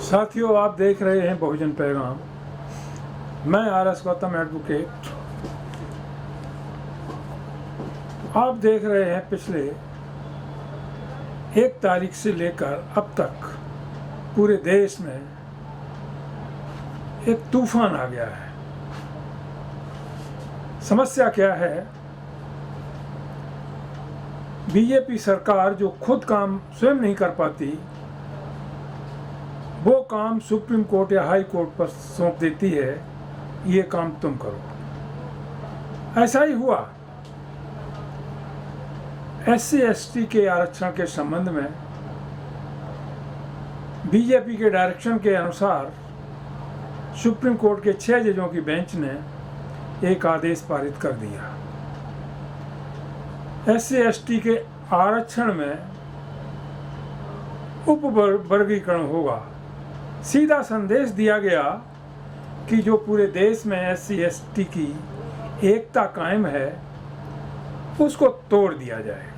साथियों, आप देख रहे हैं बहुजन पैगाम। मैं आर.एस. गौतम एडवोकेट। आप देख रहे हैं पिछले 1 तारीख से लेकर अब तक पूरे देश में एक तूफान आ गया है। समस्या क्या है? बीजेपी सरकार जो खुद काम स्वयं नहीं कर पाती, वो काम सुप्रीम कोर्ट या हाई कोर्ट पर सौंप देती है, ये काम तुम करो। ऐसा ही हुआ SC/ST के आरक्षण के संबंध में। बीजेपी के डायरेक्शन के अनुसार सुप्रीम कोर्ट के 6 जजों की बेंच ने एक आदेश पारित कर दिया। SC/ST के आरक्षण में उप वर्गीकरण होगा। सीधा संदेश दिया गया कि जो पूरे देश में SC/ST की एकता कायम है, उसको तोड़ दिया जाएगा।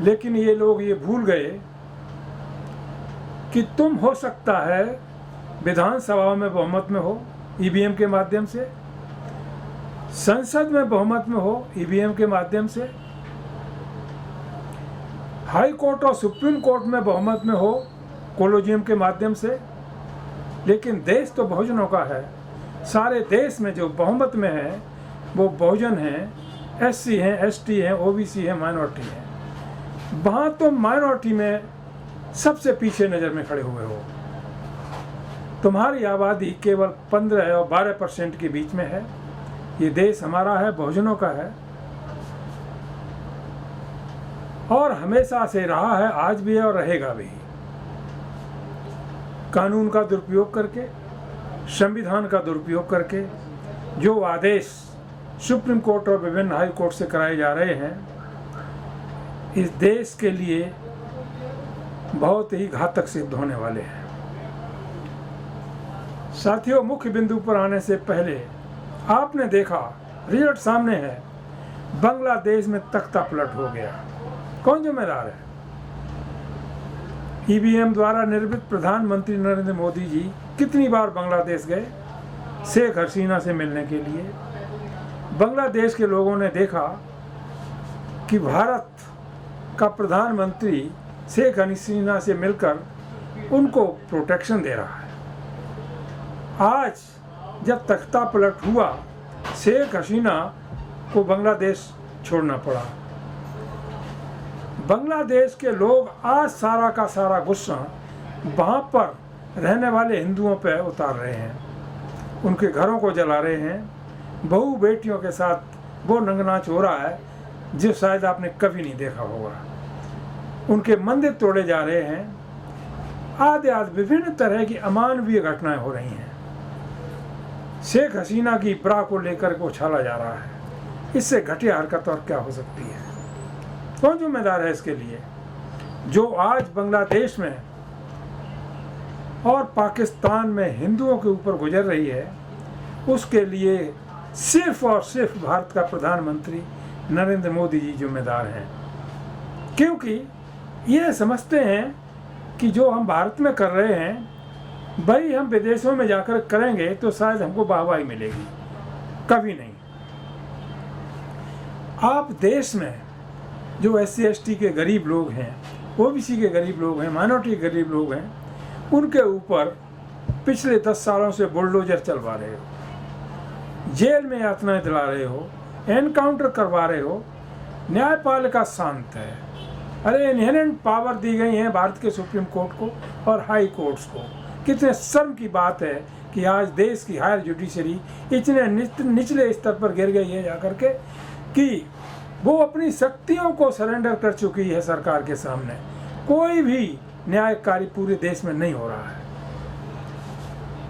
लेकिन ये लोग ये भूल गए कि तुम हो सकता है विधानसभा में बहुमत में हो EVM के माध्यम से, संसद में बहुमत में हो EVM के माध्यम से, हाई कोर्ट और सुप्रीम कोर्ट में बहुमत में हो कोलोजियम के माध्यम से। लेकिन देश तो बहुजनों का है। सारे देश में जो बहुमत में है वो बहुजन हैं, SC हैं, ST हैं, OBC हैं, माइनॉरिटी हैं। वहाँ तो माइनॉरिटी में सबसे पीछे नज़र में खड़े हुए हो। तुम्हारी आबादी केवल 15 और 12% के बीच में है। ये देश हमारा है, बहुजनों का है और हमेशा से रहा है, आज भी है और रहेगा भी। कानून का दुरुपयोग करके, संविधान का दुरुपयोग करके जो आदेश सुप्रीम कोर्ट और विभिन्न हाई कोर्ट से कराए जा रहे हैं, इस देश के लिए बहुत ही घातक सिद्ध होने वाले हैं। साथियों, मुख्य बिंदु पर आने से पहले आपने देखा, रिजल्ट सामने है, बांग्लादेश में तख्ता पलट हो गया। कौन जिम्मेदार है? EVM द्वारा निर्मित प्रधानमंत्री नरेंद्र मोदी जी कितनी बार बांग्लादेश गए शेख हसीना से मिलने के लिए। बांग्लादेश के लोगों ने देखा कि भारत का प्रधानमंत्री शेख हसीना से मिलकर उनको प्रोटेक्शन दे रहा है। आज जब तख्ता पलट हुआ, शेख हसीना को बांग्लादेश छोड़ना पड़ा। बांग्लादेश के लोग आज सारा का सारा गुस्सा वहाँ पर रहने वाले हिंदुओं पर उतार रहे हैं। उनके घरों को जला रहे हैं। बहू बेटियों के साथ वो नंगनाच हो रहा है जो शायद आपने कभी नहीं देखा होगा। उनके मंदिर तोड़े जा रहे हैं। आदि विभिन्न तरह की अमानवीय घटनाएं हो रही हैं। शेख हसीना की ब्रा को लेकर के उछाला जा रहा है। इससे घटिया हरकत और क्या हो सकती है? कौन जिम्मेदार है इसके लिए? जो आज बांग्लादेश में और पाकिस्तान में हिंदुओं के ऊपर गुजर रही है, उसके लिए सिर्फ और सिर्फ भारत का प्रधानमंत्री नरेंद्र मोदी जी जिम्मेदार हैं। क्योंकि ये समझते हैं कि जो हम भारत में कर रहे हैं, भाई हम विदेशों में जाकर करेंगे तो शायद हमको वाहवाही मिलेगी। कभी नहीं। आप देश में जो SC/ST के गरीब लोग हैं, OBC के गरीब लोग हैं, माइनॉरिटी के गरीब लोग हैं, उनके ऊपर पिछले 10 सालों से बुलडोजर चलवा रहे हो, जेल में यातनाएं दिला रहे हो, एनकाउंटर करवा रहे हो। न्यायपालिका शांत है। अरे इनहेरेंट पावर दी गई है भारत के सुप्रीम कोर्ट को और हाई कोर्ट्स को। कितने शर्म की बात है कि आज देश की हायर जुडिशरी इतने निचले स्तर पर गिर गई है जाकर के कि वो अपनी शक्तियों को सरेंडर कर चुकी है सरकार के सामने। कोई भी न्याय कार्य पूरे देश में नहीं हो रहा है।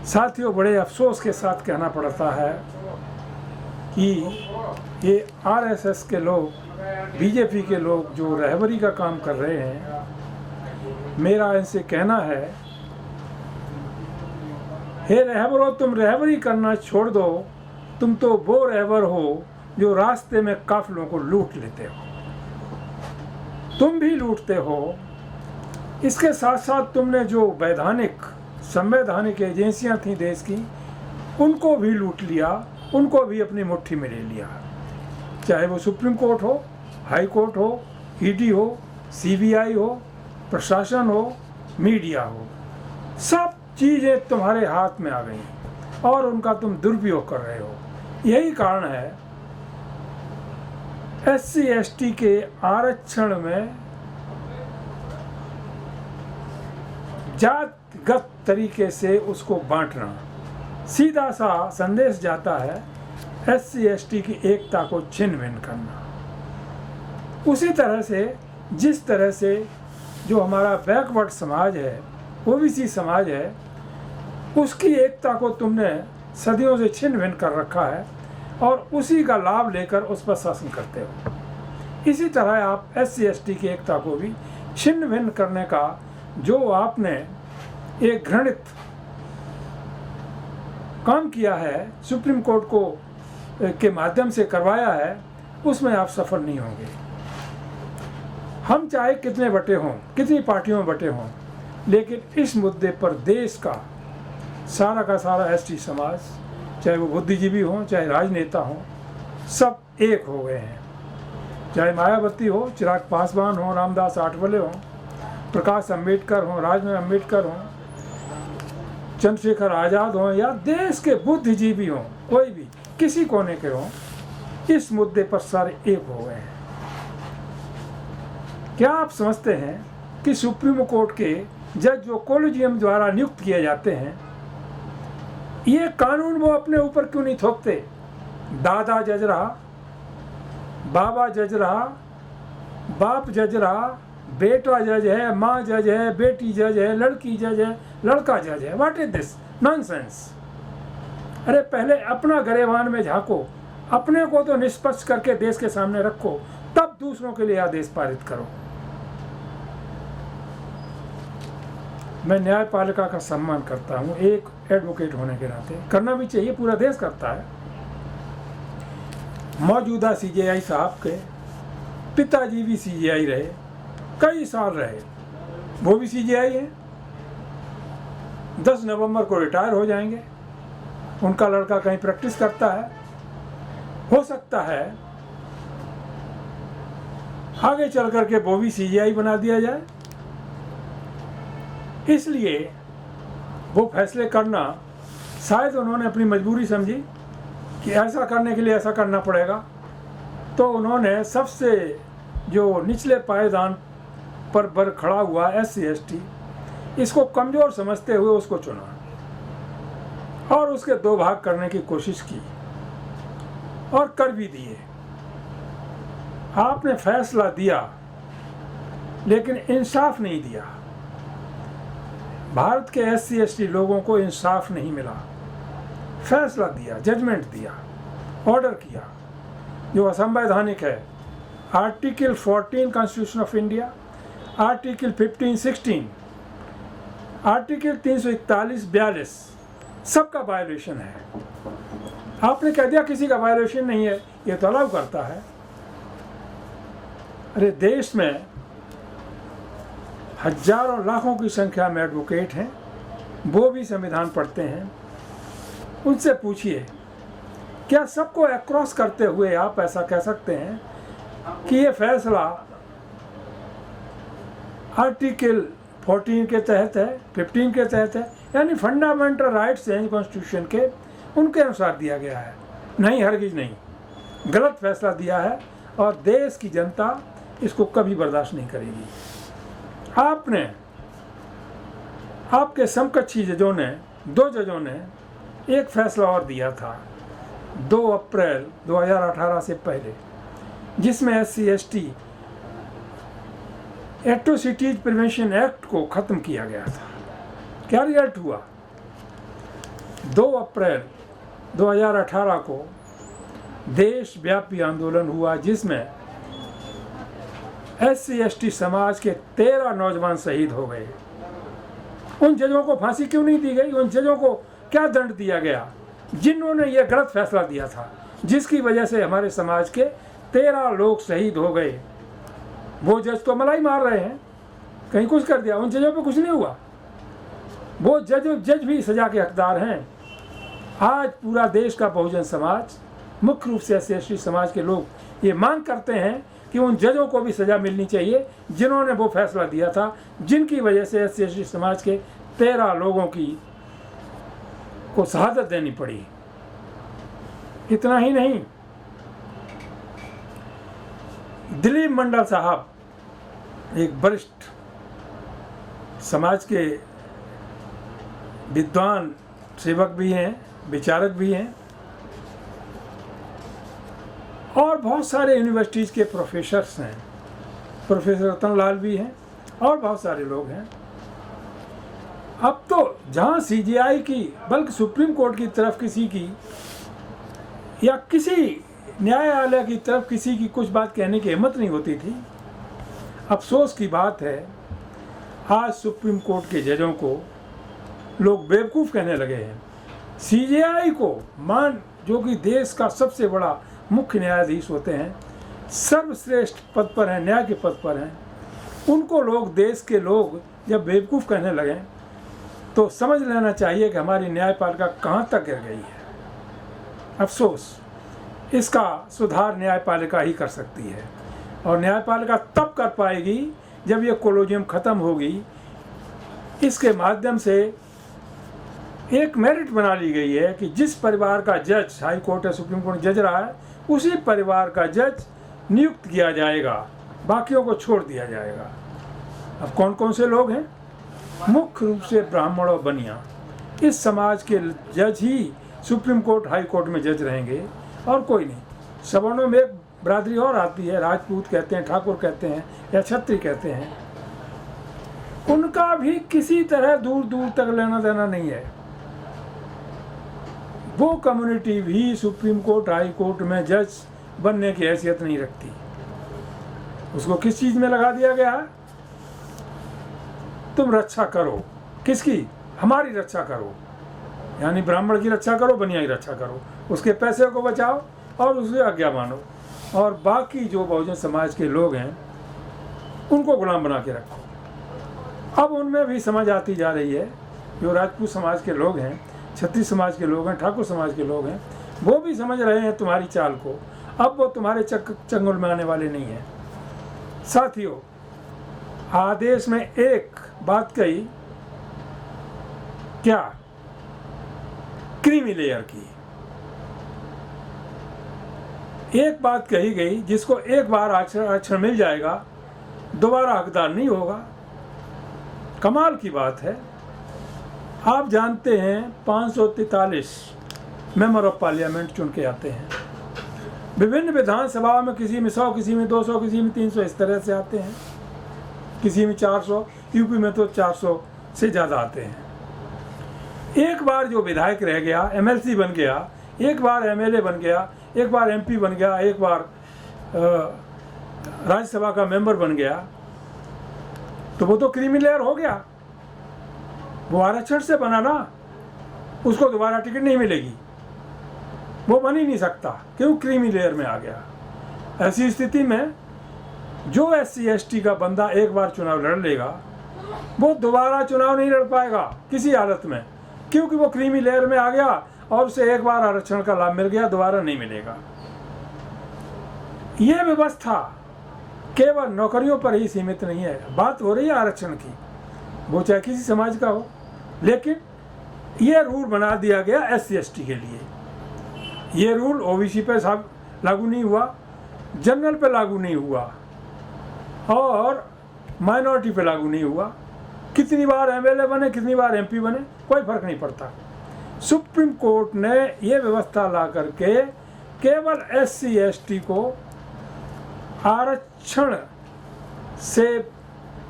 साथियों, बड़े अफसोस के साथ कहना पड़ता है कि ये RSS के लोग, बीजेपी के लोग जो रहबरी का काम कर रहे हैं, मेरा इनसे कहना है, हे रहबरों, तुम रहबरी करना छोड़ दो। तुम तो वो रहबर हो जो रास्ते में काफिलों को लूट लेते हो। तुम भी लूटते हो इसके साथ साथ तुमने जो संवैधानिक एजेंसियां थीं देश की, उनको भी लूट लिया, उनको भी अपनी मुट्ठी में ले लिया। चाहे वो सुप्रीम कोर्ट हो, हाई कोर्ट हो, ईडी हो, सीबीआई हो, प्रशासन हो, मीडिया हो, सब चीज़ें तुम्हारे हाथ में आ गई और उनका तुम दुरुपयोग कर रहे हो। यही कारण है SC/ST के आरक्षण में जातिगत तरीके से उसको बांटना। सीधा सा संदेश जाता है SC/ST की एकता को छिन्न भिन्न करना। उसी तरह से जिस तरह से जो हमारा बैकवर्ड समाज है, OBC समाज है, उसकी एकता को तुमने सदियों से छिन्न भिन्न कर रखा है और उसी का लाभ लेकर उस पर शासन करते हो। इसी तरह आप SC/ST की एकता को भी छिन्न भिन्न करने का जो आपने एक घृणित काम किया है, सुप्रीम कोर्ट के माध्यम से करवाया है, उसमें आप सफल नहीं होंगे। हम चाहे कितने बटे हों, कितनी पार्टियों में बटे हों, लेकिन इस मुद्दे पर देश का सारा ST समाज, चाहे वो बुद्धिजीवी हों, चाहे राजनेता हों, सब एक हो गए हैं। चाहे मायावती हो, चिराग पासवान हो, रामदास आठवले हों, प्रकाश अम्बेडकर हों, राजमेर अम्बेडकर हों, चंद्रशेखर आज़ाद हों, या देश के बुद्धिजीवी हों, कोई भी किसी कोने के हों, इस मुद्दे पर सारे एक हो गए हैं। क्या आप समझते हैं कि सुप्रीम कोर्ट के जज जो कोलिजियम द्वारा नियुक्त किए जाते हैं, ये कानून वो अपने ऊपर क्यों नहीं थोपते? दादा जज रहा, बाबा जज रहा, बाप जज रहा, बेटा जज है, माँ जज है, बेटी जज है, लड़की जज है, लड़का जज है। What is this nonsense? अरे पहले अपना गरेबान में झांको, अपने को तो निष्पक्ष करके देश के सामने रखो, तब दूसरों के लिए आदेश पारित करो। मैं न्यायपालिका का सम्मान करता हूँ, एक एडवोकेट होने के नाते करना भी चाहिए, पूरा देश करता है। मौजूदा CJI साहब के पिताजी भी CJI रहे, कई साल रहे, वो भी CJI हैं। 10 नवंबर को रिटायर हो जाएंगे। उनका लड़का कहीं प्रैक्टिस करता है, हो सकता है आगे चल करके वो भी CJI बना दिया जाए। इसलिए वो फैसले करना शायद उन्होंने अपनी मजबूरी समझी कि ऐसा करने के लिए ऐसा करना पड़ेगा, तो उन्होंने सबसे जो निचले पायदान पर खड़ा हुआ SC/ST, इसको कमज़ोर समझते हुए उसको चुना और उसके 2 भाग करने की कोशिश की और कर भी दिए। आपने फैसला दिया लेकिन इंसाफ नहीं दिया। भारत के SC/ST लोगों को इंसाफ नहीं मिला। फैसला दिया, जजमेंट दिया, ऑर्डर किया जो असंवैधानिक है। Article 14 constitution of India, article 15, 16, article 341-42 सबका वायलेशन है। आपने कह दिया किसी का वायलेशन नहीं है, ये तो अलाउ करता है। अरे देश में हजारों लाखों की संख्या में एडवोकेट हैं, वो भी संविधान पढ़ते हैं। उनसे पूछिए, क्या सबको अक्रॉस करते हुए आप ऐसा कह सकते हैं कि ये फैसला आर्टिकल 14 के तहत है, 15 के तहत है, यानी फंडामेंटल राइट्स हैं कॉन्स्टिट्यूशन के, उनके अनुसार दिया गया है? नहीं, हरगिज नहीं, गलत फैसला दिया है और देश की जनता इसको कभी बर्दाश्त नहीं करेगी। आपने, आपके समकक्षी जजों ने, 2 जजों ने एक फैसला और दिया था 2 अप्रैल 2018 से पहले, जिसमें SC/ST एट्रोसिटीज प्रिवेंशन एक्ट को खत्म किया गया था। क्या रिजल्ट हुआ? 2 अप्रैल 2018 को देशव्यापी आंदोलन हुआ, जिसमें SC/ST समाज के 13 नौजवान शहीद हो गए। उन जजों को फांसी क्यों नहीं दी गई? उन जजों को क्या दंड दिया गया जिन्होंने ये गलत फैसला दिया था, जिसकी वजह से हमारे समाज के 13 लोग शहीद हो गए? वो जज तो मलाई मार रहे हैं। कहीं कुछ कर दिया, उन जजों पे कुछ नहीं हुआ। वो जज भी सजा के हकदार हैं। आज पूरा देश का बहुजन समाज, मुख्य रूप से SC/ST समाज के लोग ये मांग करते हैं कि उन जजों को भी सज़ा मिलनी चाहिए जिन्होंने वो फैसला दिया था, जिनकी वजह से SC/ST समाज के 13 लोगों को शहादत देनी पड़ी। इतना ही नहीं, दिलीप मंडल साहब एक वरिष्ठ समाज के विद्वान सेवक भी हैं, विचारक भी हैं, और बहुत सारे यूनिवर्सिटीज़ के प्रोफेसर्स हैं, प्रोफेसर रतनलाल भी हैं और बहुत सारे लोग हैं। अब तो जहाँ CJI की, बल्कि सुप्रीम कोर्ट की तरफ किसी की या किसी न्यायालय की तरफ किसी की कुछ बात कहने की हिम्मत नहीं होती थी। अफसोस की बात है, आज सुप्रीम कोर्ट के जजों को लोग बेवकूफ़ कहने लगे हैं। CJI को जो कि देश का सबसे बड़ा मुख्य न्यायाधीश होते हैं, सर्वश्रेष्ठ पद पर हैं, न्याय के पद पर हैं, उनको लोग, देश के लोग जब बेवकूफ़ कहने लगें तो समझ लेना चाहिए कि हमारी न्यायपालिका कहाँ तक गिर गई है। अफसोस, इसका सुधार न्यायपालिका ही कर सकती है, और न्यायपालिका तब कर पाएगी जब ये कोलोजियम ख़त्म होगी। इसके माध्यम से एक मेरिट बना ली गई है कि जिस परिवार का जज हाई कोर्ट या सुप्रीम कोर्ट जज रहा है, उसी परिवार का जज नियुक्त किया जाएगा, बाकियों को छोड़ दिया जाएगा। अब कौन कौन से लोग हैं? मुख्य रूप से ब्राह्मण और बनिया, इस समाज के जज ही सुप्रीम कोर्ट, हाई कोर्ट में जज रहेंगे और कोई नहीं। सवर्णों में एक बरादरी और आती है, राजपूत कहते हैं, ठाकुर कहते हैं या क्षत्रिय कहते हैं, उनका भी किसी तरह दूर दूर तक लेना देना नहीं है। वो कम्युनिटी भी सुप्रीम कोर्ट, हाई कोर्ट में जज बनने की हैसियत नहीं रखती। उसको किस चीज़ में लगा दिया गया है? तुम रक्षा करो, किसकी? हमारी रक्षा करो, यानी ब्राह्मण की रक्षा करो, बनिया की रक्षा करो, उसके पैसे को बचाओ और उसकी आज्ञा मानो, और बाकी जो बहुजन समाज के लोग हैं उनको गुलाम बना के रखो। अब उनमें भी समझ आती जा रही है, जो राजपूत समाज के लोग हैं, क्षत्रिय समाज के लोग हैं, ठाकुर समाज के लोग हैं, वो भी समझ रहे हैं तुम्हारी चाल को। अब वो तुम्हारे चंगुल में आने वाले नहीं हैं। साथियों, आदेश में एक बात कही, क्या? क्रीमी लेयर की एक बात कही गई, जिसको एक बार आरक्षण मिल जाएगा, दोबारा हकदार नहीं होगा। कमाल की बात है। आप जानते हैं 543 मेंबर ऑफ पार्लियामेंट चुन के आते हैं। विभिन्न विधानसभाओं में किसी में 100, किसी में 200, किसी में 300 इस तरह से आते हैं, किसी में 400, यूपी में तो 400 से ज़्यादा आते हैं। एक बार जो विधायक रह गया, MLC बन गया, एक बार MLA बन गया, एक बार MP बन गया, एक बार राज्यसभा का मेंबर बन गया, तो वो तो क्रीमी लेयर हो गया। वो आरक्षण से बना ना, उसको दोबारा टिकट नहीं मिलेगी, वो बन ही नहीं सकता, क्यों? क्रीमी लेयर में आ गया। ऐसी स्थिति में जो SC/ST का बंदा एक बार चुनाव लड़ लेगा, वो दोबारा चुनाव नहीं लड़ पाएगा किसी हालत में, क्योंकि वो क्रीमी लेयर में आ गया और उसे एक बार आरक्षण का लाभ मिल गया, दोबारा नहीं मिलेगा। ये व्यवस्था केवल नौकरियों पर ही सीमित नहीं है। बात हो रही है आरक्षण की, वो चाहे किसी समाज का हो, लेकिन ये रूल बना दिया गया SC/ST के लिए। ये रूल OBC पे लागू नहीं हुआ, जनरल पे लागू नहीं हुआ और माइनॉरिटी पे लागू नहीं हुआ। कितनी बार MLA बने, कितनी बार MP बने, कोई फर्क नहीं पड़ता। सुप्रीम कोर्ट ने ये व्यवस्था ला करके केवल SC/ST को आरक्षण से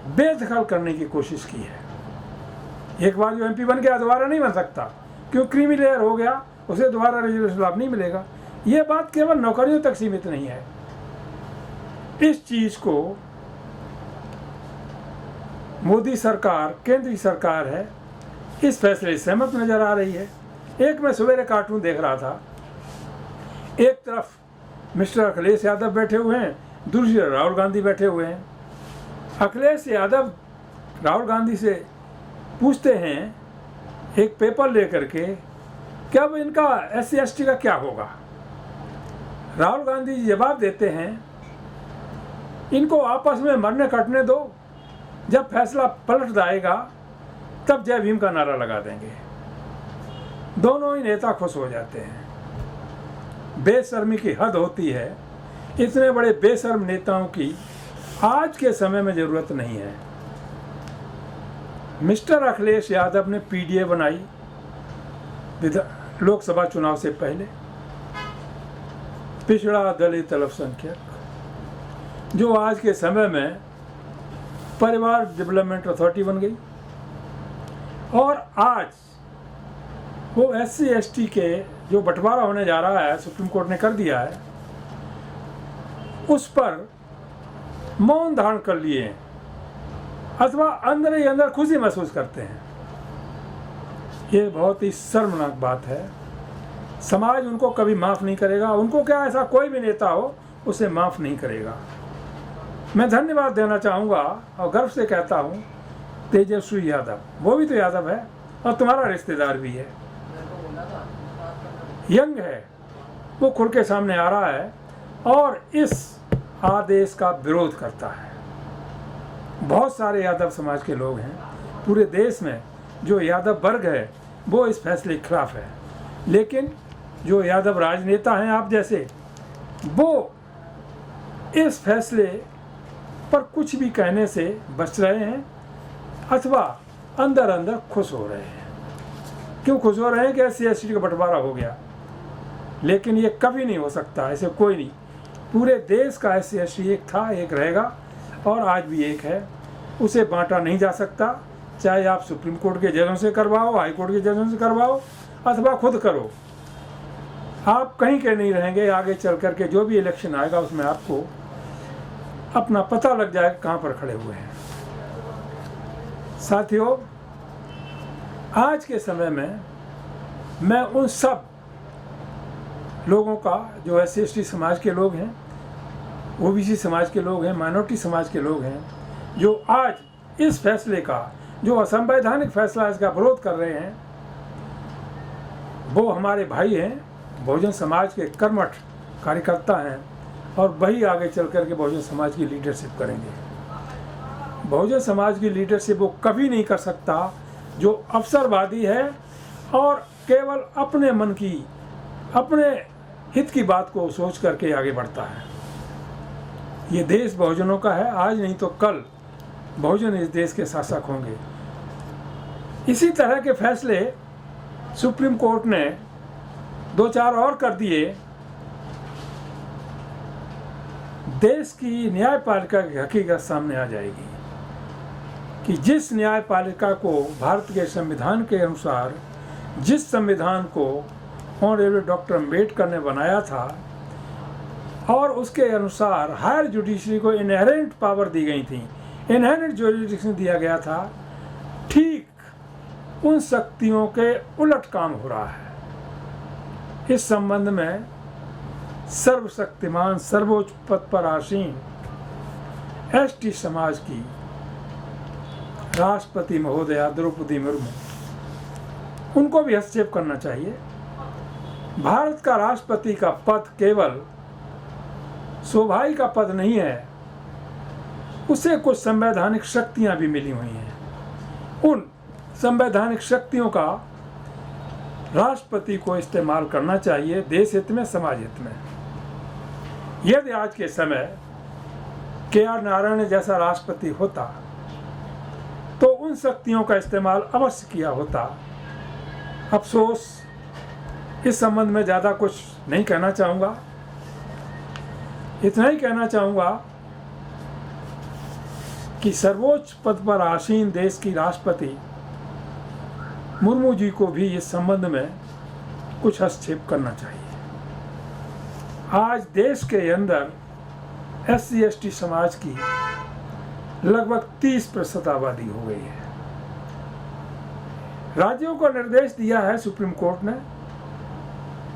बेदखल करने की कोशिश की है। एक बार जो MP बन गया दोबारा नहीं बन सकता, क्यों? क्रीमी लेयर हो गया, उसे दोबारा रिजर्वेशन लाभ नहीं मिलेगा। ये बात केवल नौकरियों तक सीमित नहीं है। इस चीज को मोदी सरकार, केंद्रीय सरकार है, इस फैसले से सहमत नजर आ रही है। एक मैं सवेरे कार्टून देख रहा था, एक तरफ मिस्टर अखिलेश यादव बैठे हुए हैं, दूसरी तरफ राहुल गांधी बैठे हुए हैं। अखिलेश यादव राहुल गांधी से पूछते हैं एक पेपर लेकर के कि अब इनका SC/ST का क्या होगा। राहुल गांधी जी जवाब देते हैं, इनको आपस में मरने कटने दो, जब फैसला पलट जाएगा तब जय भीम का नारा लगा देंगे। दोनों ही नेता खुश हो जाते हैं। बेशर्मी की हद होती है। इतने बड़े बेशर्म नेताओं की आज के समय में जरूरत नहीं है। मिस्टर अखिलेश यादव ने PDA बनाई लोकसभा चुनाव से पहले, पिछड़ा दलित अल्पसंख्यक, जो आज के समय में परिवार डेवलपमेंट अथॉरिटी बन गई। और आज वो SC/ST के जो बंटवारा होने जा रहा है, सुप्रीम कोर्ट ने कर दिया है, उस पर मौन धारण कर लिए हैं अथवा अंदर ही अंदर खुशी महसूस करते हैं। ये बहुत ही शर्मनाक बात है। समाज उनको कभी माफ़ नहीं करेगा। उनको क्या, ऐसा कोई भी नेता हो उसे माफ़ नहीं करेगा। मैं धन्यवाद देना चाहूँगा और गर्व से कहता हूँ तेजस्वी यादव, वो भी तो यादव है और तुम्हारा रिश्तेदार भी है, यंग है, वो खुल के सामने आ रहा है और इस आदेश का विरोध करता है। बहुत सारे यादव समाज के लोग हैं पूरे देश में, जो यादव वर्ग है वो इस फैसले के खिलाफ है, लेकिन जो यादव राजनेता हैं आप जैसे, वो इस फैसले पर कुछ भी कहने से बच रहे हैं अथवा अंदर अंदर खुश हो रहे हैं। क्यों खुश हो रहे हैं कि SC/ST का बंटवारा हो गया, लेकिन ये कभी नहीं हो सकता, ऐसे कोई नहीं। पूरे देश का SC/ST एक था, एक रहेगा और आज भी एक है। उसे बांटा नहीं जा सकता, चाहे आप सुप्रीम कोर्ट के जजों से करवाओ, हाई कोर्ट के जजों से करवाओ अथवा खुद करो, आप कहीं के नहीं रहेंगे। आगे चल कर के जो भी इलेक्शन आएगा उसमें आपको अपना पता लग जाएगा कहाँ पर खड़े हुए हैं। साथियों, आज के समय में मैं उन सब लोगों का जो SC/ST समाज के लोग हैं, OBC समाज के लोग हैं, माइनॉरिटी समाज के लोग हैं, जो आज इस फैसले का, जो असंवैधानिक फैसला है, इसका विरोध कर रहे हैं, वो हमारे भाई हैं, बहुजन समाज के कर्मठ कार्यकर्ता हैं और वही आगे चल कर के बहुजन समाज की लीडरशिप करेंगे। बहुजन समाज की लीडरशिप वो कभी नहीं कर सकता जो अवसरवादी है और केवल अपने मन की, अपने हित की बात को सोच करके आगे बढ़ता है। ये देश बहुजनों का है, आज नहीं तो कल बहुजन इस देश के शासक होंगे। इसी तरह के फैसले सुप्रीम कोर्ट ने 2-4 और कर दिए। देश की न्यायपालिका की हकीकत सामने आ जाएगी कि जिस न्यायपालिका को भारत के संविधान के अनुसार, जिस संविधान को ऑनरेबल डॉक्टर अम्बेडकर ने बनाया था और उसके अनुसार हायर जुडिशरी को इनहेरेंट पावर दी गई थी, इनहेरेंट जुरिडिक्शन दिया गया था, ठीक उन शक्तियों के उलट काम हो रहा है। इस संबंध में सर्वशक्तिमान, सर्वोच्च पद पर आसीन ST समाज की राष्ट्रपति महोदया द्रौपदी मुर्मू, उनको भी हस्तक्षेप करना चाहिए। भारत का राष्ट्रपति का पद केवल शोभाई का पद नहीं है, उसे कुछ संवैधानिक शक्तियां भी मिली हुई हैं। उन संवैधानिक शक्तियों का राष्ट्रपति को इस्तेमाल करना चाहिए देश हित में, समाज हित में। यदि आज के समय KR नारायण जैसा राष्ट्रपति होता तो उन शक्तियों का इस्तेमाल अवश्य किया होता। अफसोस, इस संबंध में ज़्यादा कुछ नहीं कहना चाहूँगा। इतना ही कहना चाहूँगा कि सर्वोच्च पद पर आसीन देश की राष्ट्रपति मुर्मू जी को भी इस संबंध में कुछ हस्तक्षेप करना चाहिए। आज देश के अंदर SC/ST समाज की लगभग 30% आबादी हो गई है। राज्यों को निर्देश दिया है सुप्रीम कोर्ट ने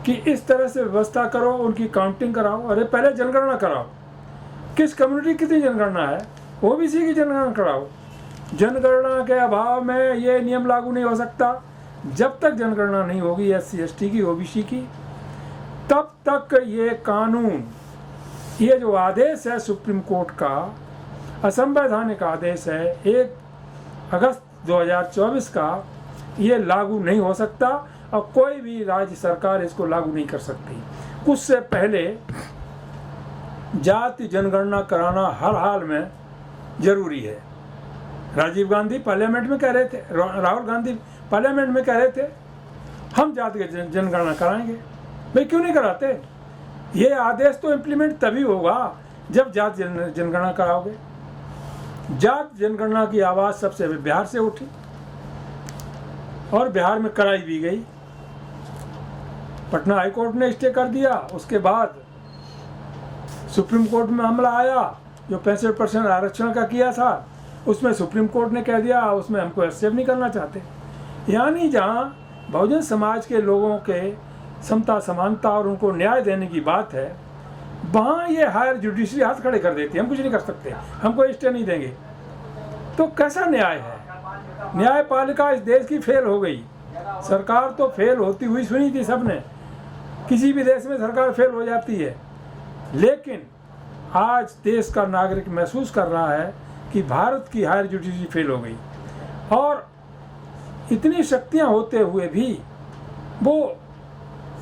कि इस तरह से व्यवस्था करो, उनकी काउंटिंग कराओ। अरे पहले जनगणना कराओ, किस कम्युनिटी कितनी जनगणना है, OBC की जनगणना कराओ, जनगणना के अभाव में ये नियम लागू नहीं हो सकता। जब तक जनगणना नहीं होगी SC ST की, OBC की, तब तक ये कानून, ये जो आदेश है सुप्रीम कोर्ट का, असंवैधानिक आदेश है 1 अगस्त 2024 का, ये लागू नहीं हो सकता और कोई भी राज्य सरकार इसको लागू नहीं कर सकती। उससे पहले जाति जनगणना कराना हर हाल में जरूरी है। राजीव गांधी पार्लियामेंट में कह रहे थे, राहुल गांधी पार्लियामेंट में कह रहे थे हम जाति जनगणना कराएंगे। भाई क्यों नहीं कराते? ये आदेश तो इम्प्लीमेंट तभी होगा जब जाति जनगणना कराओगे। जाति जनगणना की आवाज़ सबसे बिहार से उठी और बिहार में कराई भी गई। पटना हाई कोर्ट ने स्टे कर दिया। उसके बाद सुप्रीम कोर्ट में मामला आया जो 65% आरक्षण का किया था, उसमें सुप्रीम कोर्ट ने कह दिया उसमें हमको एक्सेप्ट नहीं करना चाहते। यानी जहाँ बहुजन समाज के लोगों के समता समानता और उनको न्याय देने की बात है, वहाँ ये हायर जुडिशरी हाथ खड़े कर देती है, हम कुछ नहीं कर सकते, हमको स्टे नहीं देंगे। तो कैसा न्याय है? न्यायपालिका इस देश की फेल हो गई। सरकार तो फेल होती हुई सुनी थी सबने, किसी भी देश में सरकार फेल हो जाती है, लेकिन आज देश का नागरिक महसूस कर रहा है कि भारत की हायर जुडिशरी फेल हो गई। और इतनी शक्तियां होते हुए भी वो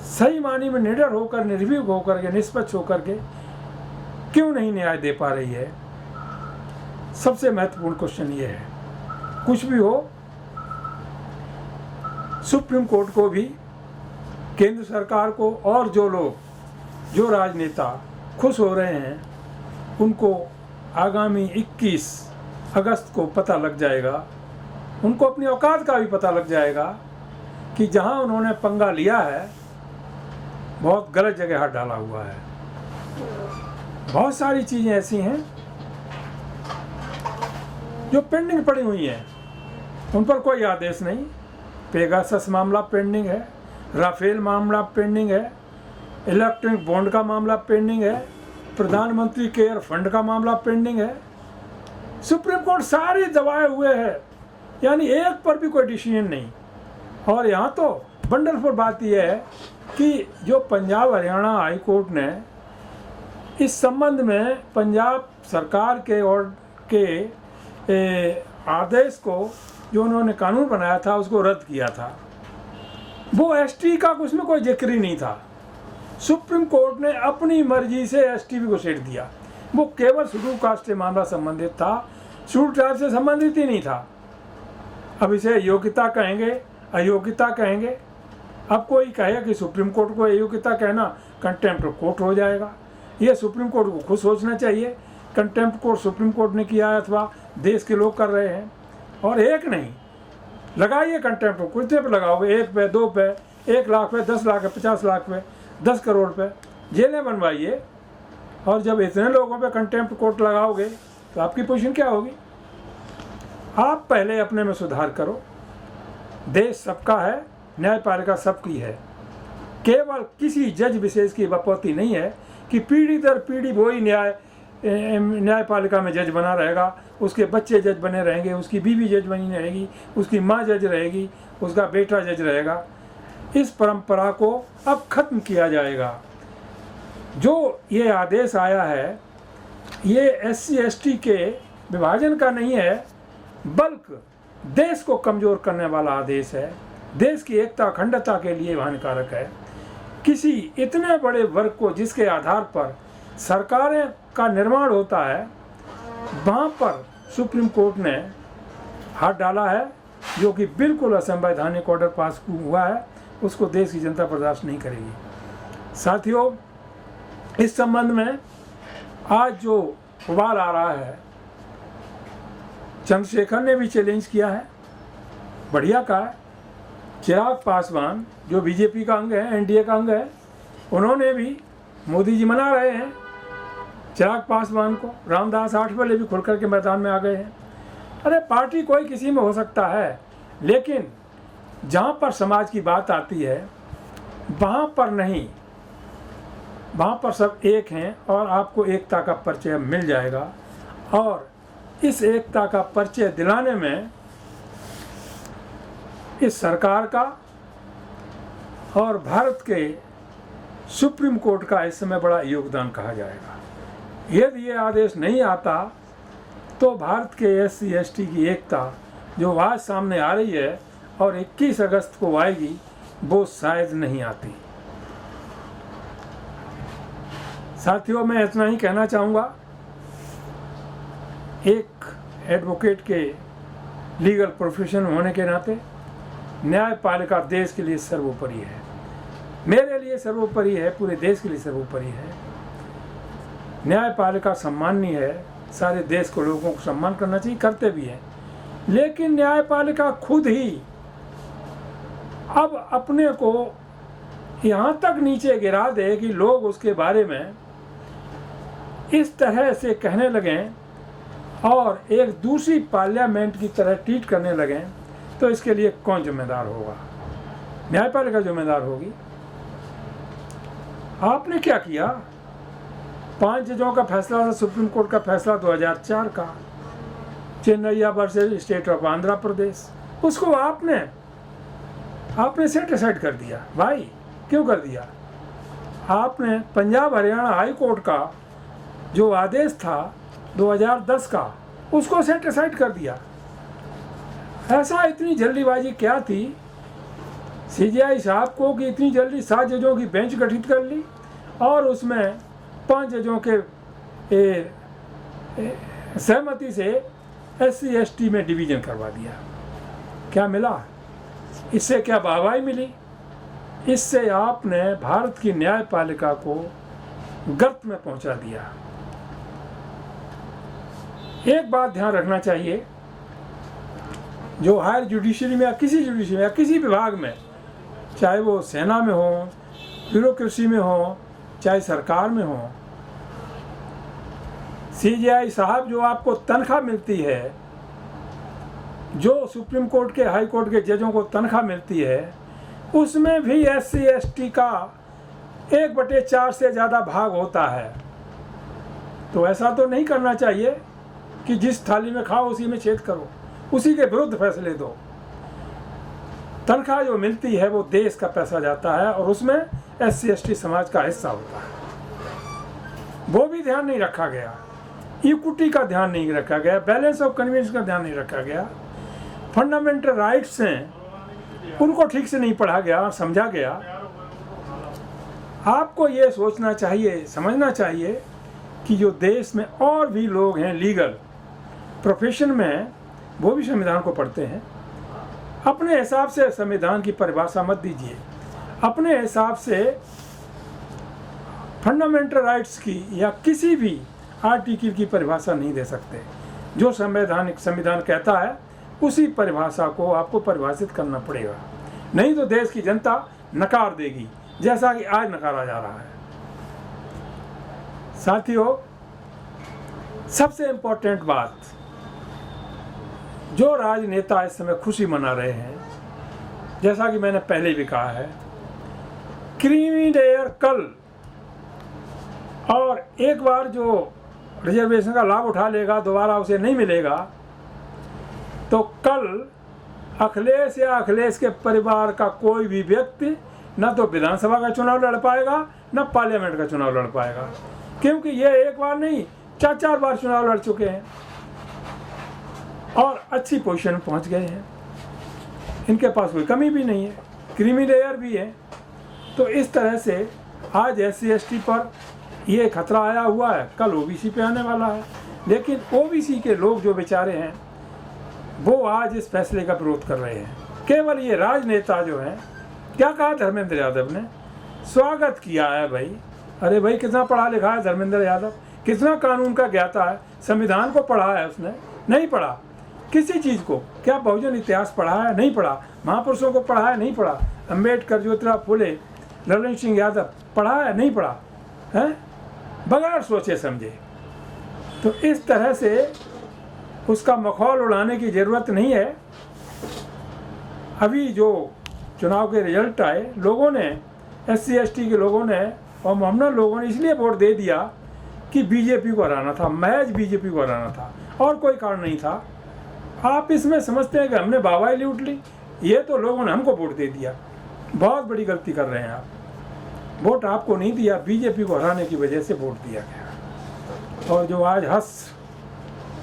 सही मानी में निडर होकर, निर्भीक होकर के, निष्पक्ष होकर के क्यों नहीं न्याय दे पा रही है? सबसे महत्वपूर्ण क्वेश्चन ये है। कुछ भी हो, सुप्रीम कोर्ट को भी, केंद्र सरकार को, और जो लोग, जो राजनेता खुश हो रहे हैं, उनको आगामी 21 अगस्त को पता लग जाएगा, उनको अपनी औकात का भी पता लग जाएगा कि जहां उन्होंने पंगा लिया है बहुत गलत जगह हाथ डाला हुआ है। बहुत सारी चीज़ें ऐसी हैं जो पेंडिंग पड़ी हुई हैं, उन पर कोई आदेश नहीं। पेगासस मामला पेंडिंग है, राफेल मामला पेंडिंग है, इलेक्ट्रॉनिक बॉन्ड का मामला पेंडिंग है, प्रधानमंत्री केयर फंड का मामला पेंडिंग है। सुप्रीम कोर्ट सारी दबाए हुए है, यानी एक पर भी कोई डिसीजन नहीं। और यहाँ तो वंडरफुल बात यह है कि जो पंजाब हरियाणा हाई कोर्ट ने इस संबंध में पंजाब सरकार के और के आदेश को, जो उन्होंने कानून बनाया था, उसको रद्द किया था। वो ST का उसमें कोई जिक्र ही नहीं था। सुप्रीम कोर्ट ने अपनी मर्जी से ST को सेट दिया। वो केवल शेड्यूल कास्ट से मामला संबंधित था, शेड्यूल ट्राइब से संबंधित ही नहीं था। अब इसे योग्यता कहेंगे, अयोग्यता कहेंगे। अब कोई कहे कि सुप्रीम कोर्ट को अयोग्यता कहना कंटेम्प्ट ऑफ कोर्ट हो जाएगा। ये सुप्रीम कोर्ट को खुद सोचना चाहिए। कंटेम्प्ट कोर्ट सुप्रीम कोर्ट ने किया है अथवा देश के लोग कर रहे हैं। और एक नहीं, लगाइए कंटेम्प्ट ऑफ, कितने पे लगाओगे? 1 पे, 2 पे, 1 लाख पे, 10 लाख पे, 50 लाख पे, 10 करोड़ पे जेलें बनवाइए। और जब इतने लोगों पे कंटेम्प्ट कोर्ट लगाओगे तो आपकी पोजीशन क्या होगी? आप पहले अपने में सुधार करो। देश सबका है, न्यायपालिका सबकी है। केवल किसी जज विशेष की बपौती नहीं है कि पीढ़ी दर पीढ़ी वही न्यायपालिका में जज बना रहेगा, उसके बच्चे जज बने रहेंगे, उसकी बीवी जज बनी रहेगी, उसकी माँ जज रहेगी, उसका बेटा जज रहेगा। इस परंपरा को अब खत्म किया जाएगा। जो ये आदेश आया है, ये SC ST के विभाजन का नहीं है, बल्कि देश को कमज़ोर करने वाला आदेश है। देश की एकता अखंडता के लिए हानिकारक है। किसी इतने बड़े वर्ग को, जिसके आधार पर सरकारें का निर्माण होता है, वहाँ पर सुप्रीम कोर्ट ने हाथ डाला है, जो कि बिल्कुल असंवैधानिक ऑर्डर पास हुआ है। उसको देश की जनता बर्दाश्त नहीं करेगी। साथियों, इस संबंध में आज जो उबाल आ रहा है, चंद्रशेखर ने भी चैलेंज किया है, बढ़िया कहा है। चिराग पासवान जो बीजेपी का अंग है, NDA का अंग है, उन्होंने भी, मोदी जी मना रहे हैं चिराग पासवान को। रामदास आठवले भी खुल करके मैदान में आ गए हैं। अरे पार्टी कोई किसी में हो सकता है, लेकिन जहाँ पर समाज की बात आती है वहाँ पर नहीं, वहाँ पर सब एक हैं और आपको एकता का परिचय मिल जाएगा। और इस एकता का परिचय दिलाने में इस सरकार का और भारत के सुप्रीम कोर्ट का इस समय बड़ा योगदान कहा जाएगा। यदि ये आदेश नहीं आता तो भारत के SC/ST की एकता जो आज सामने आ रही है और 21 अगस्त को आएगी, वो शायद नहीं आती। साथियों, मैं इतना ही कहना चाहूँगा, एक एडवोकेट के लीगल प्रोफेशन होने के नाते न्यायपालिका देश के लिए सर्वोपरि है, मेरे लिए सर्वोपरि है, पूरे देश के लिए सर्वोपरि है। न्यायपालिका सम्माननीय है, सारे देश को लोगों को सम्मान करना चाहिए, करते भी हैं। लेकिन न्यायपालिका खुद ही अब अपने को यहाँ तक नीचे गिरा दे कि लोग उसके बारे में इस तरह से कहने लगें और एक दूसरी पार्लियामेंट की तरह ट्रीट करने लगें, तो इसके लिए कौन जिम्मेदार होगा? न्यायपालिका जिम्मेदार होगी। आपने क्या किया? 5 जजों का फैसला था, सुप्रीम कोर्ट का फैसला 2004 का, Chennaiah versus state of Andhra Pradesh, उसको आपने सेट असाइड कर दिया। भाई, क्यों कर दिया? आपने पंजाब हरियाणा हाई कोर्ट का जो आदेश था 2010 का, उसको सेट असाइड कर दिया। ऐसा इतनी जल्दीबाजी क्या थी CJI साहब को कि इतनी जल्दी 7 जजों की बेंच गठित कर ली और उसमें 5 जजों के सहमति से SC/ST में डिवीजन करवा दिया। क्या मिला इससे? क्या वाहवाही मिली? इससे आपने भारत की न्यायपालिका को गर्त में पहुंचा दिया। एक बात ध्यान रखना चाहिए, जो हायर जुडिशरी में या किसी जुडिशरी में या किसी विभाग में, चाहे वो सेना में हो, ब्यूरोक्रेसी में हो, चाहे सरकार में हो, CJI साहब जो आपको तनख्वाह मिलती है, जो सुप्रीम कोर्ट के हाई कोर्ट के जजों को तनख्वाह मिलती है, उसमें भी SC/ST का 1/4 से ज़्यादा भाग होता है। तो ऐसा तो नहीं करना चाहिए कि जिस थाली में खाओ उसी में छेद करो, उसी के विरुद्ध फैसले दो। तनख्वाह जो मिलती है वो देश का पैसा जाता है और उसमें SC/ST समाज का हिस्सा होता है, वो भी ध्यान नहीं रखा गया। इक्विटी का ध्यान नहीं रखा गया, बैलेंस ऑफ कन्वीनियंस का ध्यान नहीं रखा गया, फंडामेंटल राइट्स हैं उनको ठीक से नहीं पढ़ा गया और समझा गया। आपको ये सोचना चाहिए, समझना चाहिए कि जो देश में और भी लोग हैं लीगल प्रोफेशन में, वो भी संविधान को पढ़ते हैं। अपने हिसाब से संविधान की परिभाषा मत दीजिए, अपने हिसाब से फंडामेंटल राइट्स की या किसी भी आर्टिकल की परिभाषा नहीं दे सकते। जो संविधान कहता है उसी परिभाषा को आपको परिभाषित करना पड़ेगा, नहीं तो देश की जनता नकार देगी, जैसा कि आज नकारा जा रहा है। साथियों, सबसे इम्पोर्टेंट बात, जो राजनेता इस समय खुशी मना रहे हैं, जैसा कि मैंने पहले भी कहा है, क्रीमी लेयर कल, और एक बार जो रिजर्वेशन का लाभ उठा लेगा दोबारा उसे नहीं मिलेगा, तो कल अखिलेश या अखिलेश के परिवार का कोई भी व्यक्ति न तो विधानसभा का चुनाव लड़ पाएगा न पार्लियामेंट का चुनाव लड़ पाएगा, क्योंकि ये एक बार नहीं 4 बार चुनाव लड़ चुके हैं और अच्छी पोजीशन में पहुंच गए हैं। इनके पास कोई कमी भी नहीं है, क्रीमी लेयर भी है। तो इस तरह से आज SC/ST पर ये खतरा आया हुआ है, कल OBC पे आने वाला है। लेकिन OBC के लोग जो बेचारे हैं वो आज इस फैसले का विरोध कर रहे हैं। केवल ये राजनेता जो हैं, क्या कहा धर्मेंद्र यादव ने, स्वागत किया है भाई। अरे भाई, कितना पढ़ा लिखा है धर्मेंद्र यादव, कितना कानून का ज्ञाता है, संविधान को पढ़ा है उसने? नहीं पढ़ा। किसी चीज़ को, क्या बहुजन इतिहास पढ़ा है? नहीं पढ़ा। महापुरुषों को पढ़ा है? नहीं पढ़ा। अम्बेडकर, ज्योतिराव फुले, ललन सिंह यादव पढ़ा है? नहीं पढ़ा है, बगैर सोचे समझे। तो इस तरह से उसका मखौल उड़ाने की ज़रूरत नहीं है। अभी जो चुनाव के रिजल्ट आए, लोगों ने, SC/ST के लोगों ने और मोहम्मद लोगों ने इसलिए वोट दे दिया कि BJP को हराना था, महज BJP को हराना था। और कोई कारण नहीं था। आप इसमें समझते हैं कि हमने वाहवाही लूट ली, ये तो लोगों ने हमको वोट दे दिया। बहुत बड़ी गलती कर रहे हैं आप। वोट आपको नहीं दिया, बीजेपी को हराने की वजह से वोट दिया गया। और जो आज हस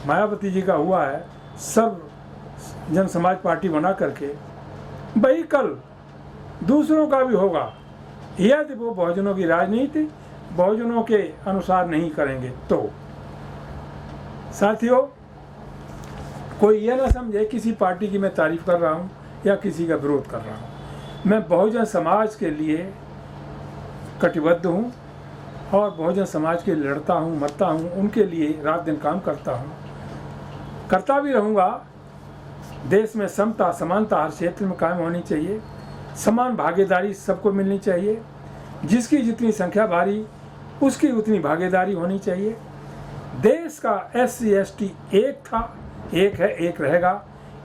मायावती जी का हुआ है, सर्व जन समाज पार्टी बना करके, वही कल दूसरों का भी होगा यदि वो बहुजनों की राजनीति बहुजनों के अनुसार नहीं करेंगे तो। साथियों, कोई ये ना समझे किसी पार्टी की मैं तारीफ कर रहा हूँ या किसी का विरोध कर रहा हूँ। मैं बहुजन समाज के लिए कटिबद्ध हूँ और बहुजन समाज के लिए लड़ता हूँ, मरता हूँ, उनके लिए रात दिन काम करता हूँ, करता भी रहूँगा। देश में समता समानता हर क्षेत्र में कायम होनी चाहिए, समान भागीदारी सबको मिलनी चाहिए, जिसकी जितनी संख्या भारी उसकी उतनी भागीदारी होनी चाहिए। देश का SC ST एक था, एक है, एक रहेगा।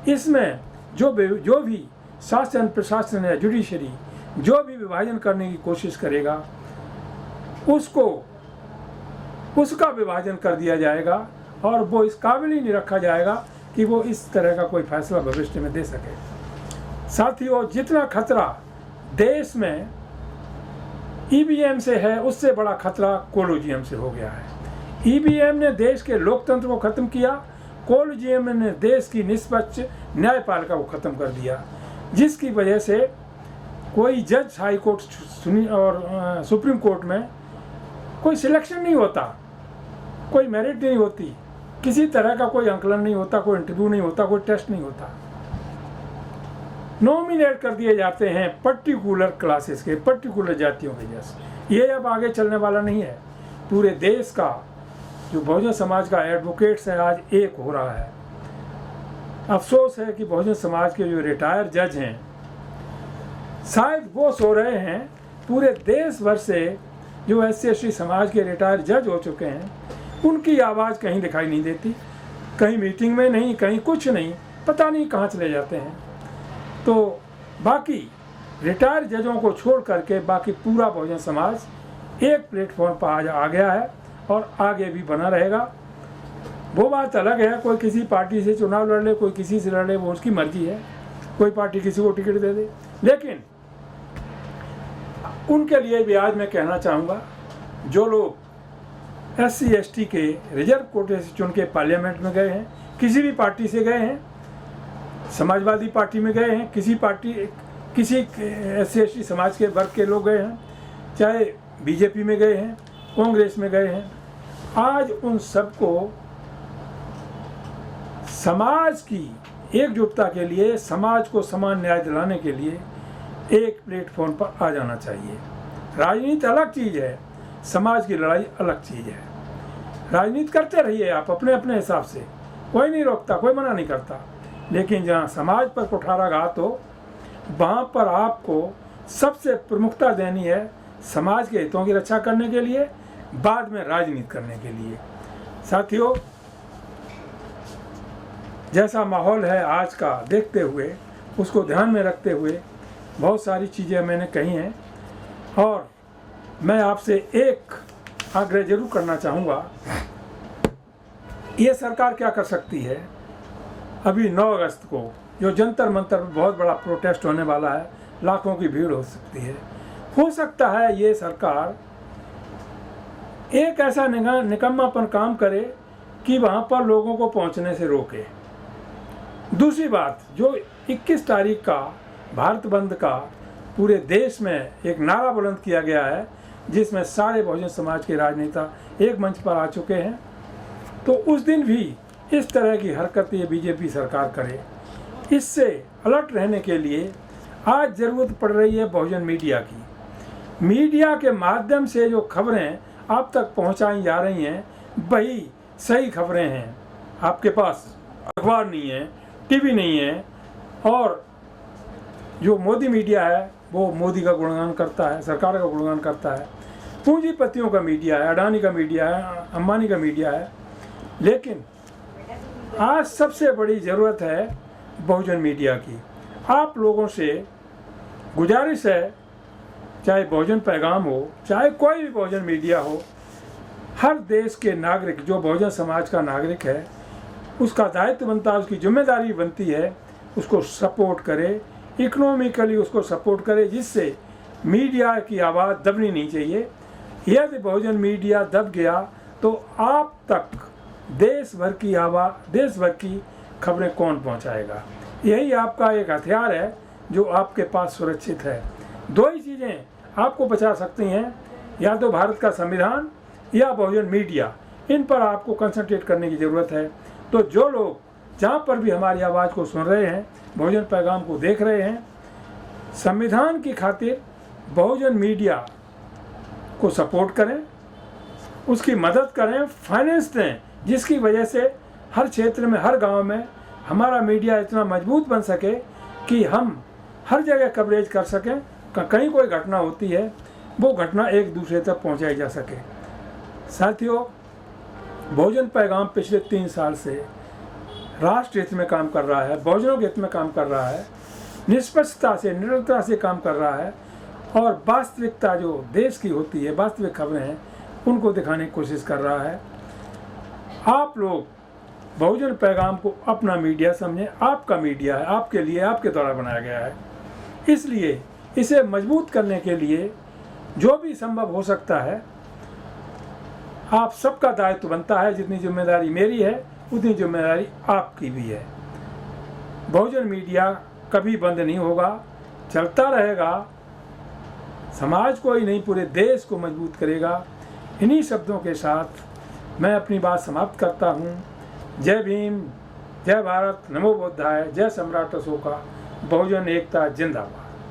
इसमें जो भी शासन प्रशासन या जुडिशरी जो भी विभाजन करने की कोशिश करेगा उसका विभाजन कर दिया जाएगा और वो इस काबिल ही नहीं रखा जाएगा कि वो इस तरह का कोई फैसला भविष्य में दे सके। साथियों, जितना खतरा देश में EVM से है उससे बड़ा खतरा कोलोजियम से हो गया है। EVM ने देश के लोकतंत्र को खत्म किया, कोलोजियम ने देश की निष्पक्ष न्यायपालिका को खत्म कर दिया, जिसकी वजह से कोई जज हाई कोर्ट और सुप्रीम कोर्ट में कोई सिलेक्शन नहीं होता, कोई मेरिट नहीं होती, किसी तरह का कोई आंकलन नहीं होता, कोई इंटरव्यू नहीं होता, कोई टेस्ट नहीं होता। नॉमिनेट कर दिए जाते हैं पर्टिकुलर क्लासेस के, पर्टिकुलर जातियों के जैसे। ये अब आगे चलने वाला नहीं है। पूरे देश का जो बहुजन समाज का एडवोकेट्स है आज एक हो रहा है। अफसोस है कि बहुजन समाज के जो रिटायर जज हैं शायद वो सो रहे हैं। पूरे देश भर से जो SC ST समाज के रिटायर जज हो चुके हैं उनकी आवाज़ कहीं दिखाई नहीं देती, कहीं मीटिंग में नहीं, कहीं कुछ नहीं, पता नहीं कहाँ चले जाते हैं। तो बाकी रिटायर जजों को छोड़ करके बाकी पूरा बहुजन समाज एक प्लेटफॉर्म पर आ गया है और आगे भी बना रहेगा। वो बात अलग है, कोई किसी पार्टी से चुनाव लड़ ले, कोई किसी से लड़ ले, वो उसकी मर्जी है, कोई पार्टी किसी को टिकट दे दे। लेकिन उनके लिए भी आज मैं कहना चाहूँगा, जो लोग SC ST के रिजर्व कोटे से चुन के पार्लियामेंट में गए हैं, किसी भी पार्टी से गए हैं, समाजवादी पार्टी में गए हैं, किसी SC ST समाज के वर्ग के लोग गए हैं, चाहे BJP में गए हैं, कांग्रेस में गए हैं, आज उन सबको समाज की एकजुटता के लिए, समाज को समान न्याय दिलाने के लिए एक प्लेटफॉर्म पर आ जाना चाहिए। राजनीति अलग चीज़ है, समाज की लड़ाई अलग चीज़ है। राजनीति करते रहिए आप अपने अपने हिसाब से, कोई नहीं रोकता, कोई मना नहीं करता, लेकिन जहाँ समाज पर कुठाराघात हो वहाँ पर आपको सबसे प्रमुखता देनी है समाज के हितों की रक्षा करने के लिए, बाद में राजनीति करने के लिए। साथियों, जैसा माहौल है आज का देखते हुए, उसको ध्यान में रखते हुए बहुत सारी चीज़ें मैंने कही हैं और मैं आपसे एक आग्रह जरूर करना चाहूँगा। ये सरकार क्या कर सकती है? अभी 9 अगस्त को जो जंतर मंतर पर बहुत बड़ा प्रोटेस्ट होने वाला है, लाखों की भीड़ हो सकती है। हो सकता है ये सरकार एक ऐसा निकम्मापन काम करे कि वहाँ पर लोगों को पहुँचने से रोके। दूसरी बात, जो 21 तारीख का भारत बंद का पूरे देश में एक नारा बुलंद किया गया है, जिसमें सारे बहुजन समाज के राजनेता एक मंच पर आ चुके हैं, तो उस दिन भी इस तरह की हरकत ये बीजेपी सरकार करे। इससे अलर्ट रहने के लिए आज ज़रूरत पड़ रही है बहुजन मीडिया की। मीडिया के माध्यम से जो खबरें आप तक पहुंचाई जा रही हैं वही सही खबरें हैं। आपके पास अखबार नहीं है, टीवी नहीं है, और जो मोदी मीडिया है वो मोदी का गुणगान करता है, सरकार का गुणगान करता है, पूंजीपतियों का मीडिया है, अडानी का मीडिया है, अंबानी का मीडिया है। लेकिन आज सबसे बड़ी ज़रूरत है बहुजन मीडिया की। आप लोगों से गुजारिश है, चाहे बहुजन पैगाम हो, चाहे कोई भी बहुजन मीडिया हो, हर देश के नागरिक जो बहुजन समाज का नागरिक है उसका दायित्व बनता है, उसकी जिम्मेदारी बनती है, उसको सपोर्ट करे, इकोनॉमिकली उसको सपोर्ट करे, जिससे मीडिया की आवाज़ दबनी नहीं चाहिए। यदि बहुजन मीडिया दब गया तो आप तक देश भर की आवाज़, देश भर की खबरें कौन पहुंचाएगा? यही आपका एक हथियार है जो आपके पास सुरक्षित है। दो ही चीज़ें आपको बचा सकती हैं, या तो भारत का संविधान या बहुजन मीडिया। इन पर आपको कंसंट्रेट करने की ज़रूरत है। तो जो लोग जहाँ पर भी हमारी आवाज़ को सुन रहे हैं, बहुजन पैगाम को देख रहे हैं, संविधान की खातिर बहुजन मीडिया को सपोर्ट करें, उसकी मदद करें, फाइनेंस दें, जिसकी वजह से हर क्षेत्र में, हर गांव में हमारा मीडिया इतना मजबूत बन सके कि हम हर जगह कवरेज कर सकें। कहीं कोई घटना होती है, वो घटना एक दूसरे तक पहुंचाई जा सके। साथियों, बहुजन पैगाम पिछले 3 साल से राष्ट्र हित में काम कर रहा है, बहुजनों के हित में काम कर रहा है, निष्पक्षता से, निरंतरता से काम कर रहा है, और वास्तविकता जो देश की होती है, वास्तविक खबरें हैं, उनको दिखाने की कोशिश कर रहा है। आप लोग बहुजन पैगाम को अपना मीडिया समझें। आपका मीडिया है, आपके लिए, आपके द्वारा बनाया गया है। इसलिए इसे मजबूत करने के लिए जो भी संभव हो सकता है, आप सबका दायित्व बनता है। जितनी जिम्मेदारी मेरी है, उतनी जिम्मेदारी आपकी भी है। बहुजन मीडिया कभी बंद नहीं होगा, चलता रहेगा। समाज को ही नहीं, पूरे देश को मजबूत करेगा। इन्हीं शब्दों के साथ मैं अपनी बात समाप्त करता हूँ। जय भीम, जय भारत, नमो बुद्धाय, जय सम्राट अशोका, बहुजन एकता जिंदाबाद।